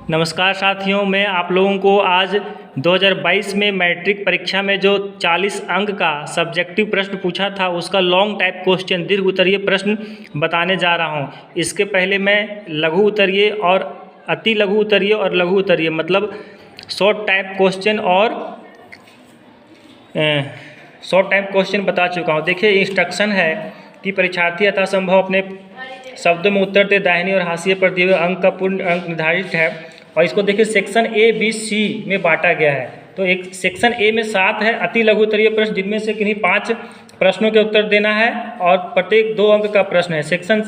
नमस्कार साथियों, मैं आप लोगों को आज 2022 में मैट्रिक परीक्षा में जो 40 अंक का सब्जेक्टिव प्रश्न पूछा था उसका लॉन्ग टाइप क्वेश्चन दीर्घ उत्तरीय प्रश्न बताने जा रहा हूं। इसके पहले मैं लघु उत्तरीय और अति लघु उत्तरीय और लघु उत्तरीय मतलब शॉर्ट टाइप क्वेश्चन और शॉर्ट टाइप क्वेश्चन बता चुका हूं। देखिए, इंस्ट्रक्शन है कि परीक्षार्थी यथासंभव अपने शब्दों में उत्तर दे। दाहिनी और हाशिए पर दिए हुए अंक का पूर्ण अंक निर्धारित है और इसको देखिए सेक्शन ए बी सी में बांटा गया है। तो एक सेक्शन ए में 7 है अति लघु उत्तरीय प्रश्न, जिनमें से किन्हीं 5 प्रश्नों के उत्तर देना है और प्रत्येक 2 अंक का प्रश्न है। सेक्शन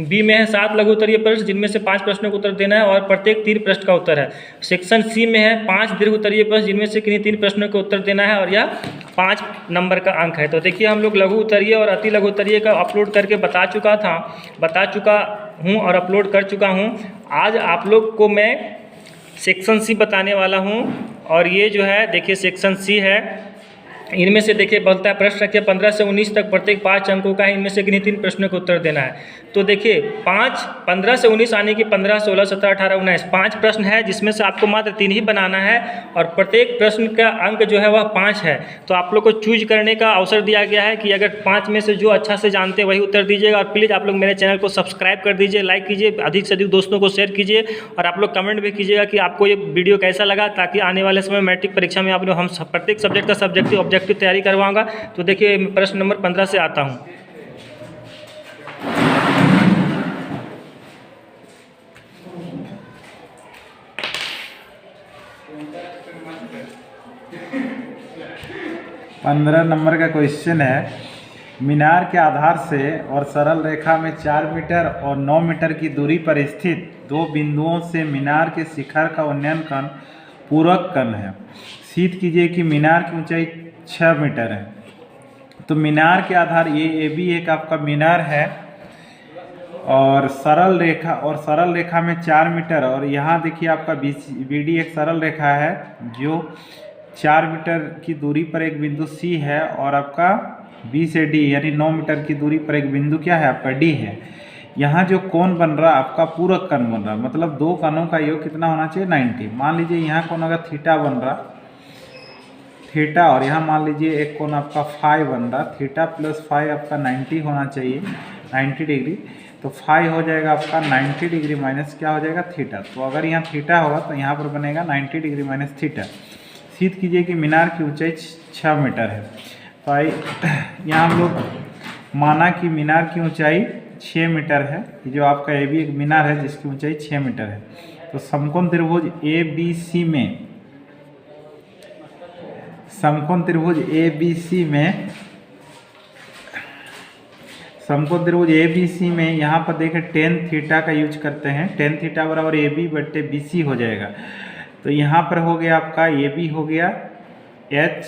बी में है 7 लघु उत्तरीय प्रश्न, जिनमें से 5 प्रश्नों का उत्तर देना है और प्रत्येक 3 प्रश्न का उत्तर है। सेक्शन सी में है 5 दीर्घ उत्तरीय प्रश्न, जिनमें से किन्हीं 3 प्रश्नों का उत्तर देना है और यह 5 नंबर का अंक है। तो देखिए, हम लोग लघु उत्तरीय और अति लघु उत्तरीय का अपलोड करके बता चुका हूँ और अपलोड कर चुका हूँ। आज आप लोग को मैं सेक्शन सी बताने वाला हूँ और ये जो है देखिए सेक्शन सी है। इनमें से देखिए बोलता है प्रश्न रखिए 15 से 19 तक प्रत्येक 5 अंकों का है। इनमें से किन्हीं 3 प्रश्नों का उत्तर देना है। तो देखिए 15 से 19 आने की 15, 16, 17, 18, 19 5 प्रश्न है, जिसमें से आपको मात्र 3 ही बनाना है और प्रत्येक प्रश्न का अंक जो है वह 5 है। तो आप लोग को चूज करने का अवसर दिया गया है कि अगर 5 में से जो अच्छा से जानते हैं वही उत्तर दीजिएगा। और प्लीज़ आप लोग मेरे चैनल को सब्सक्राइब कर दीजिए, लाइक कीजिए, अधिक से अधिक दोस्तों को शेयर कीजिए और आप लोग कमेंट भी कीजिएगा कि आपको ये वीडियो कैसा लगा, ताकि आने वाले समय मैट्रिक परीक्षा में आप लोग हम प्रत्येक सब्जेक्ट का सब्जेक्टिव ऑब्जेक्टिव तैयारी करवाऊंगा। तो देखिए प्रश्न नंबर 15 से आता हूँ। पंद्रह नंबर का क्वेश्चन है, मीनार के आधार से और सरल रेखा में 4 मीटर और 9 मीटर की दूरी पर स्थित 2 बिंदुओं से मीनार के शिखर का उन्नयन कर्ण पूरक कर्ण है। सिद्ध कीजिए कि मीनार की ऊंचाई 6 मीटर है। तो मीनार के आधार ये भी एक आपका मीनार है और सरल रेखा में 4 मीटर और यहाँ देखिए आपका बी डी एक सरल रेखा है जो 4 मीटर की दूरी पर एक बिंदु सी है और आपका बी से डी यानी 9 मीटर की दूरी पर एक बिंदु क्या है आपका डी है। यहाँ जो कोण बन रहा आपका पूरक कोण बन रहा, मतलब 2 कोणों का योग कितना होना चाहिए 90। मान लीजिए यहाँ कोण अगर थीटा बन रहा थीटा और यहाँ मान लीजिए एक कोण आपका फाई बन रहा, थीटा प्लस फाई आपका 90 होना चाहिए 90 डिग्री। तो फाई हो जाएगा आपका 90 डिग्री माइनस क्या हो जाएगा थीटा। तो अगर यहाँ थीटा होगा तो यहाँ पर बनेगा 90 डिग्री माइनस थीटा। सिद्ध कीजिए कि मीनार की ऊंचाई 6 मीटर है। तो यहाँ हम लोग माना कि मीनार की ऊंचाई 6 मीटर है। जो आपका ए बी एक मीनार है जिसकी ऊंचाई 6 मीटर है। तो समकोण त्रिभुज ए बी सी में यहाँ पर देखें टेन थीटा का यूज करते हैं। टेन थीटा बराबर ए बी बट्टे बी सी हो जाएगा। तो यहाँ पर हो गया आपका ए बी हो गया एच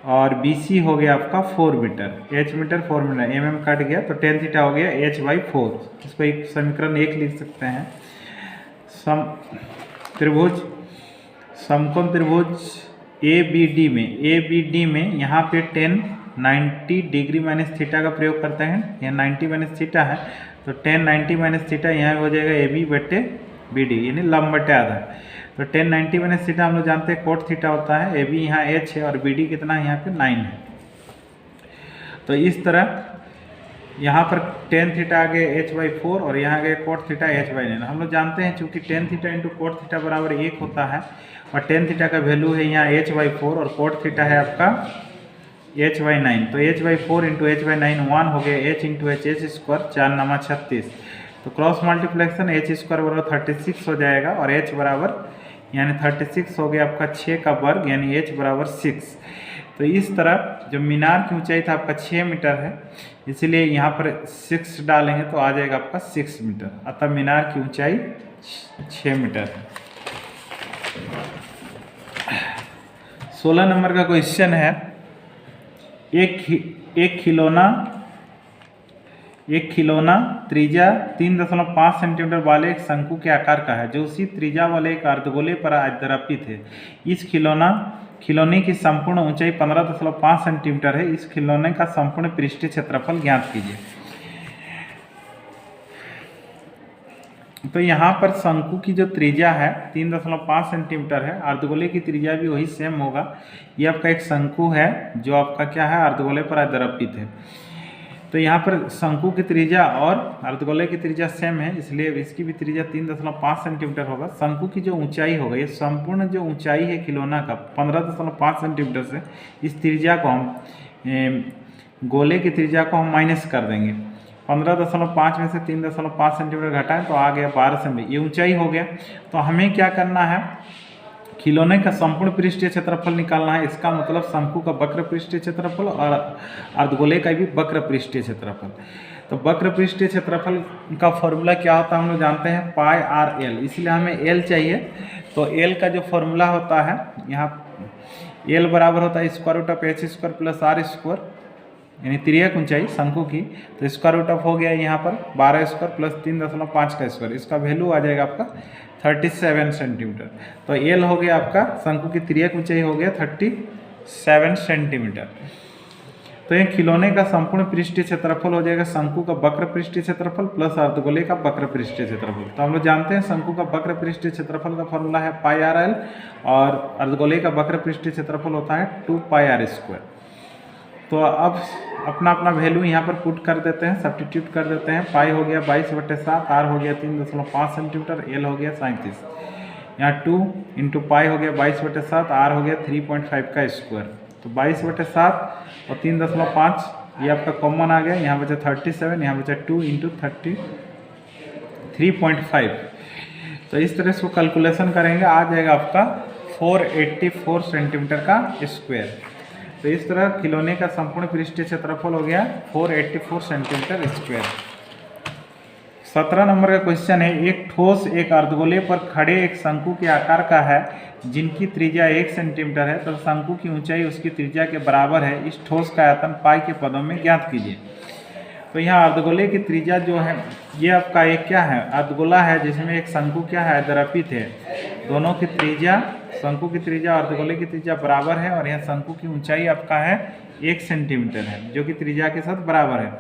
और बी सी हो गया आपका 4 metre. H metre 4 metre M cut गया तो टेन थीटा हो गया एच बाई 4। इसको एक समीकरण 1 लिख सकते हैं। समकोण त्रिभुज ए बी डी में यहाँ पे 90 डिग्री माइनस थीटा का प्रयोग करते हैं। यहाँ 90 माइनस थीटा है तो 90 माइनस थीटा यहाँ हो जाएगा ए बी बट्टे बी डी यानी लंब बट्टे आधा। तो 90 माइनस थीटा हम लोग जानते हैं कोट थीटा होता है। ए बी यहाँ एच है और बी डी कितना है यहाँ पे 9 है। तो इस तरह यहाँ पर टेन थीटा आ गए एच बाई 4 और यहाँ गए कोट थीटा एच बाई 9। हम लोग जानते हैं चूँकि tan theta into cot theta बराबर 1 होता है और टेन थीटा का वैल्यू है यहाँ एच बाई 4 और कोट थीटा है आपका एच बाई 9। तो H by 4 into H by 9 1 हो गया एच इंटू एच स्क्वायर 4 9 36। तो क्रॉस मल्टीप्लेक्शन एच स्क्वायर बराबर 36 हो जाएगा और एच बराबर यानी 36 हो गया आपका 6 का वर्ग यानी एच बराबर 6। तो इस तरह जो मीनार की ऊंचाई था आपका 6 मीटर है, इसलिए यहाँ पर 6 डालेंगे तो आ जाएगा आपका 6 मीटर। अतः मीनार की ऊंचाई 6 मीटर है। 16 नंबर का क्वेश्चन है, एक खिलौना त्रिज्या 3.5 सेंटीमीटर वाले एक शंकु के आकार का है जो उसी त्रिज्या वाले एक अर्धगोले पर आरोपित है। इस खिलौने की संपूर्ण ऊंचाई 15.5 सेंटीमीटर है। इस खिलौने का संपूर्ण पृष्ठीय क्षेत्रफल ज्ञात कीजिए। तो यहाँ पर शंकु की जो त्रिज्या है 3.5 सेंटीमीटर है, अर्धगोले की त्रिज्या भी वही सेम होगा। ये आपका एक शंकु है जो आपका क्या है, अर्धगोले पर आदर्पित है। तो यहाँ पर शंकु की त्रिज्या और अर्धगोले की त्रिज्या सेम है, इसलिए इसकी भी त्रिज्या 3.5 सेंटीमीटर होगा। शंकु की जो ऊंचाई होगा, ये संपूर्ण जो ऊंचाई है खिलौना का 15.5 सेंटीमीटर से, इस त्रिज्या को हम गोले की त्रिज्या को हम माइनस कर देंगे। 15.5 में से 3.5 सेंटीमीटर घटाएं तो आ गया 12 सेंटीमीटर, ये ऊंचाई हो गया। तो हमें क्या करना है, खिलौने का संपूर्ण पृष्ठीय क्षेत्रफल निकालना है। इसका मतलब शंकु का वक्र पृष्ठीय क्षेत्रफल और अर्धगोले का भी वक्र पृष्ठीय क्षेत्रफल। तो वक्र पृष्ठीय क्षेत्रफल का फॉर्मूला क्या होता है हम लोग जानते हैं, पाई आर एल, इसलिए हमें एल चाहिए। तो एल का जो फॉर्मूला होता है यहाँ, एल बराबर होता है square root of H square plus R square, यानी तिर्यक ऊंचाई शंकु की। तो स्क्वायर रूट ऑफ हो गया यहाँ पर 12 स्क्वायर प्लस 3.5 का स्क्वायर, इसका वैल्यू आ जाएगा आपका 37 सेंटीमीटर। तो एल हो गया आपका शंकु की तिर्यक ऊंचाई हो गया 37 सेंटीमीटर। तो ये खिलौने का संपूर्ण पृष्ठीय क्षेत्रफल हो जाएगा शंकु का वक्र पृष्ठीय क्षेत्रफल प्लस अर्धगोले का वक्र पृष्ठीय क्षेत्रफल। तो हम लोग जानते हैं शंकु का वक्र पृष्ठीय क्षेत्रफल का फॉर्मूला है पाई आर एल और अर्धगोले का वक्र पृष्ठीय क्षेत्रफल होता है 2 पाई आर स्क्वायर। तो अब अपना अपना वैल्यू यहाँ पर पुट कर देते हैं, सब्स्टिट्यूट कर देते हैं। पाई हो गया 22/7, आर हो गया 3.5 सेंटीमीटर, एल हो गया 37। यहाँ 2 इंटू पाई हो गया 22/7, आर हो गया 3.5 का स्क्वायर। तो 22/7 और 3.5 ये आपका कॉमन आ गया, यहाँ बचा 37, यहाँ बचा 2 इंटू 3.5। तो इस तरह से कैलकुलेशन करेंगे, आ जाएगा आपका 484 सेंटीमीटर का स्क्वायर। तो इस तरह खिलौने का संपूर्ण पृष्ठीय क्षेत्रफल हो गया 484 सेंटीमीटर स्क्वायर। 17 नंबर का क्वेश्चन है, एक ठोस एक अर्धगोले पर खड़े एक शंकु के आकार का है जिनकी त्रिज्या 1 सेंटीमीटर है, तो शंकु की ऊंचाई उसकी त्रिज्या के बराबर है। इस ठोस का आयतन पाई के पदों में ज्ञात कीजिए। तो यहाँ अर्धगोले की त्रिज्या जो है, ये आपका एक क्या है, अर्धगोला है जिसमें एक शंकु क्या है, आदर्पित है। दोनों की त्रिज्या, शंकु की त्रिज्या और अर्धगोले की त्रिज्या बराबर है, और यहाँ शंकु की ऊंचाई आपका है 1 सेंटीमीटर है जो कि त्रिज्या के साथ बराबर है।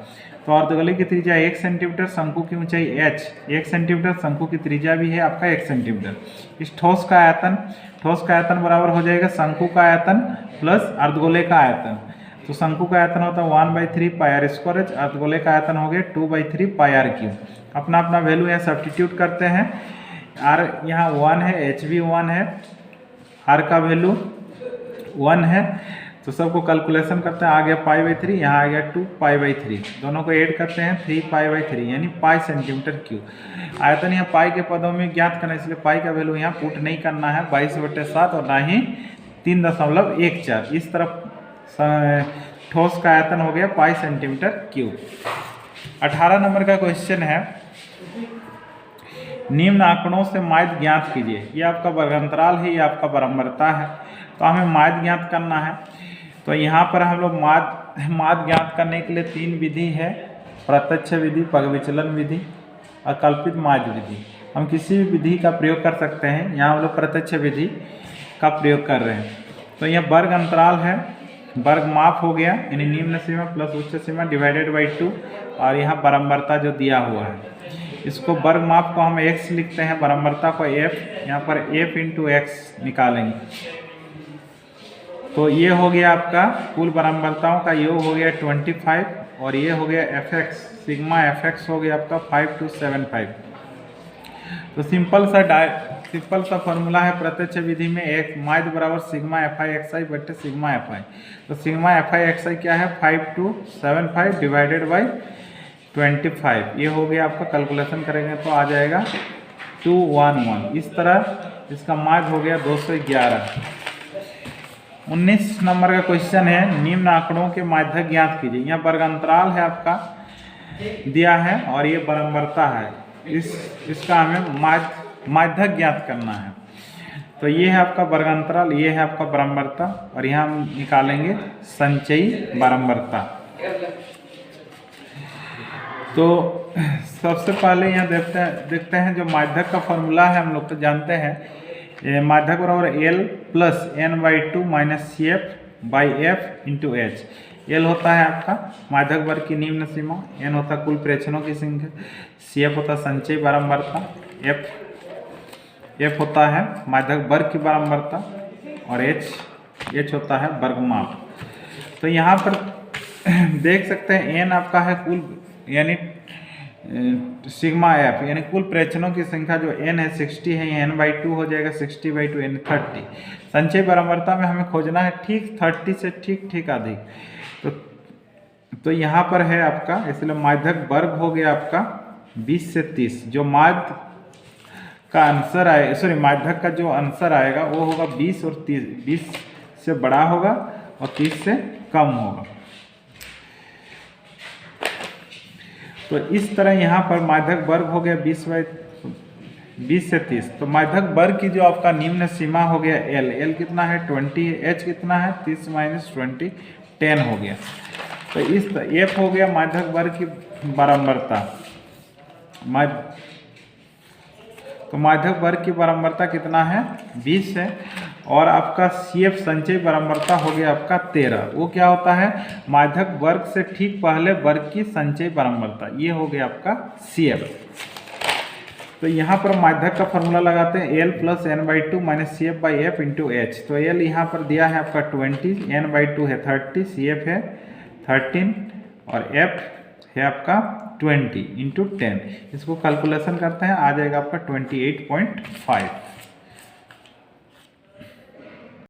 तो अर्धगोले की त्रिज्या 1 सेंटीमीटर, शंकु की ऊंचाई h 1 सेंटीमीटर, शंकु की त्रिज्या भी है आपका 1 सेंटीमीटर। इस ठोस का आयतन बराबर हो जाएगा शंकु का आयतन प्लस अर्धगोले का आयतन। तो शंकु का आयतन होता है 1/3 पाई आर स्क्वायर, अर्धगोले का आयतन हो गया 2/3 पाई आर क्यूब। अपना अपना वैल्यू यहाँ सब्स्टिट्यूट करते हैं। आर यहाँ 1 है, एच भी 1 है, आर का वैल्यू 1 है। तो सबको कैलकुलेशन करते हैं, आ गया पाई/3, यहाँ आ गया 2 पाई/3, दोनों को ऐड करते हैं 3 पाई/3 यानी पाई सेंटीमीटर क्यूब। आयतन यहाँ पाई के पदों में ज्ञात करना, इसलिए पाई का वैल्यू यहाँ पुट नहीं करना है 22/7 और ना ही 3.14। इस तरफ ठोस का आयतन हो गया पाई सेंटीमीटर क्यूब। 18 नंबर का क्वेश्चन है, निम्न आंकड़ों से माध्य ज्ञात कीजिए। ये आपका वर्गांतराल है, ये आपका बराबरता है। तो हमें माध्य ज्ञात करना है। तो यहाँ पर हम लोग माध्य ज्ञात करने के लिए 3 विधि है, प्रत्यक्ष विधि, पगविचलन विधि और कल्पित माध्य विधि। हम किसी भी विधि का प्रयोग कर सकते हैं, यहाँ हम लोग प्रत्यक्ष विधि का प्रयोग कर रहे हैं। तो यह वर्ग अंतराल है, वर्ग माप हो गया यानी निम्न सीमा प्लस उच्च सीमा डिवाइडेड बाई 2, और यहाँ बराबरता जो दिया हुआ है, इसको वर्ग माप को हम x लिखते हैं, बराबरता को f, यहाँ पर f इंटू एक्स निकालेंगे। तो ये हो गया आपका कुल बराबरताओं का योग हो गया 25, और ये हो गया fx, सिग्मा fx हो गया आपका 5275। तो सिंपल सा फॉर्मूला है प्रत्यक्ष विधि में, एक माध्य बराबर सिग्मा एफ आई एक्स आई बटे सिग्मा एफ आई। तो सिग्मा एफ आई एक्स आई क्या है 5275 डिवाइडेड बाई 25। ये हो गया आपका, कैलकुलेशन करेंगे तो आ जाएगा 211। इस तरह इसका माध्य हो गया 211। 19 नंबर का क्वेश्चन है, निम्न आंकड़ों के माध्य ज्ञात कीजिए। यहाँ वर्गांतराल है आपका दिया है और ये बराबरता है, इसका हमें माध्य ज्ञात करना है। तो ये है आपका वर्गांतराल, ये है आपका बराबरता, और यहाँ हम निकालेंगे संचयी बराबरता। तो सबसे पहले यहाँ देखते हैं जो माध्यक का फॉर्मूला है, हम लोग तो जानते हैं माध्यक बराबर L plus n/2 minus CF/F into H। L होता है आपका माध्यक वर्ग की निम्न सीमा, n होता है कुल प्रेक्षणों की संख्या, CF होता है संचयी बराबरता, एफ होता है माध्यक वर्ग की बारंबारता और एच होता है वर्गमाप। तो यहाँ पर देख सकते हैं एन आपका है कुल यानी सिग्मा एफ यानी कुल प्रेक्षणों की संख्या जो एन है 60 है, n/2 हो जाएगा 60/2 n 30। संचय बारंबारता में हमें खोजना है ठीक 30 से ठीक अधिक। तो यहाँ पर है आपका, इसलिए माध्यक वर्ग हो गया आपका 20 से 30। जो माध्य का आंसर आए सॉरी माध्यक का जो आंसर आएगा वो होगा 20 और 30, 20 से बड़ा होगा और 30 से कम होगा। तो इस तरह यहाँ पर माध्यक वर्ग हो गया 20 से 30। तो माध्यक वर्ग की जो आपका निम्न सीमा हो गया एल कितना है 20, एच कितना है 30 - 20 10 हो गया। तो इस एफ हो गया माध्यक वर्ग की बारंबारता। तो माध्यक वर्ग की बारंबारता कितना है 20 है और आपका CF संचय बारंबारता हो गया आपका 13। वो क्या होता है माध्यक वर्ग से ठीक पहले वर्ग की संचय बारंबारता, ये हो गया आपका CF। तो यहाँ पर माध्यक का फॉर्मूला लगाते हैं L + n/2 - CF/F × H। तो L यहाँ पर दिया है आपका 20, n/2 है 30, CF है 13 और F है आपका 20 × 10। इसको कैलकुलेशन करते हैं आ जाएगा आपका 28.5।